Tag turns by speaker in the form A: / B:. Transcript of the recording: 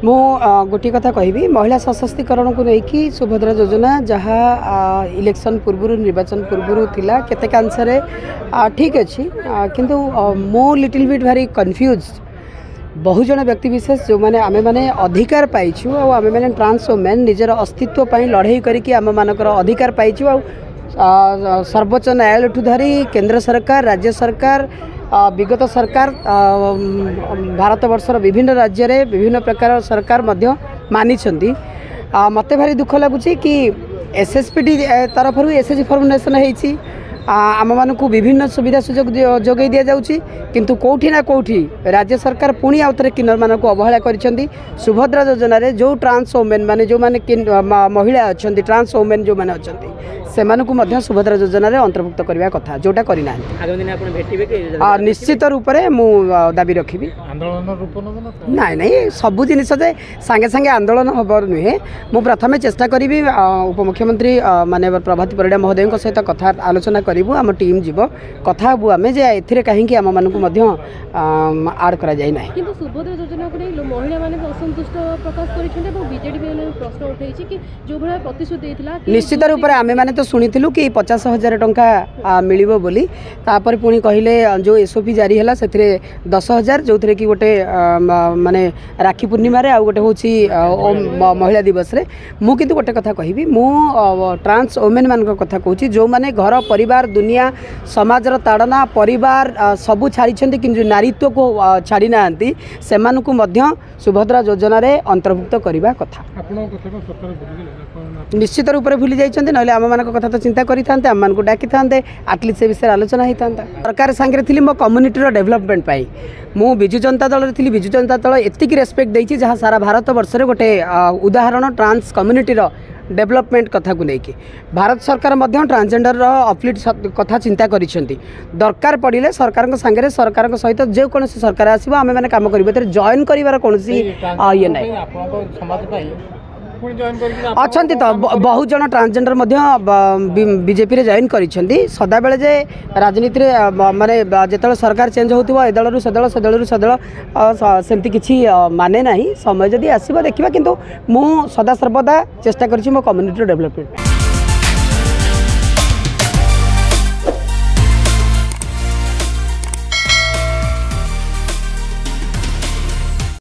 A: मु गोटे कथा कहबी महिला सशक्तिकरण को लेकिन सुभद्रा योजना जहाँ इलेक्शन पूर्व निर्वाचन पूर्व थिला केतेक आंसर ठीक अच्छी किंतु मो लिटिल बिट भारी कन्फ्यूज बहुजन व्यक्ति विशेष जो मैंने आमे माने अधिकार पाइछु और आमे माने ट्रांस वुमेन निजर अस्तित्व पई लड़ाई करिकि आम मानकर अधिकार पाइछु और सर्वोच्च न्यायालय ठू धरी केंद्र सरकार राज्य सरकार विगत सरकार भारत वर्षर विभिन्न राज्य रे विभिन्न प्रकार सरकार मध्य मानी मते भारी दुख लगुच कि एसएसपीडी तरफ एसएसजी फॉर्मुलेशन होती आम मान विभिन्न सुविधा सुजोग जोगे दि जाऊँगी किंतु कौटी ना कौटी राज्य सरकार पुणी आउ थे किन्नर मान अवहेला कर सुभद्रा योजना रे जो ट्रांस वुमेन माने जो माने महिला अच्छा ट्रांस वुमेन जो माने अच्छा से सुभद्रा योजना रे अंतर्भुक्त करने कथा जोटा करना निश्चित रूप से मु दाबी रखी ना नहीं सबू जिन सांगे सांगे आंदोलन हबर नुहे मु प्रथम चेष्टा करी उपमुख्यमंत्री माने प्रभाती परिड़ा महोदय सहित कथा आलोचना करूँ आम टीम जीव कथा हबू आम जे ए कहीं आम मानक आड करा जाए ना
B: सुभद्रा योजना को महिला माने असंतुष्ट प्रकाश प्रश्न उठाई कि जो भाई प्रतिश्रुति
A: निश्चित रूप से आम मैंने शुणीलु कि 50,000 टंका मिलिबो बोली तापर पुणी कहले जो एसओपी जारी है से 10,000 जो थे कि गोटे माने राखी पूर्णिमा रे आ गोटे हूँ महिला दिवस रे मु किंतु गोटे कथा कहबी मु ट्रांस वुमेन मान कथा कहूँ जो मैंने घर परिवार दुनिया समाजर ताड़ना परिवार सबू छाड़ी कि नारीत्व को छाड़ी ना से सुभद्रा योजना रे अंतर्भुक्त करने कथा निश्चित रूप से भूली जाइए ना आम मान कथा तो चिंता करें आम मान डाकी था आटलिस्ट से विषय आलोचना होता सरकार सांगे थी मो कम्युनिटी डेवलपमेंट पाई मु बिजु जनता दल थी बिजु जनता दल एतिक रेस्पेक्ट देती जहाँ सारा भारत वर्ष गोटे उदाहरण ट्रांस कम्युनिटी डेवलपमेंट कथा को लेकिन भारत सरकार ट्रांसजेंडर अपलिट कथा चिंता करिसेंती दरकार पड़े सरकार सांगे सरकार सहित जो कौन सरकार आसो आम मैंने कम कर जॉइन कर कौन ये ना अच्छा तो बहुत जन ट्रांसजेंडर बीजेपी रे जॉइन करिसेंती सदा बेले जे राजनीति माने जेतल सरकार चेंज होतिबो ए दलरु से दल सेमती किछि माने नाही समय जदि आसीबो देखिबा किंतु मु सदा सर्वदा चेष्टा करछि मो कम्युनिटी डेवलपमेंट।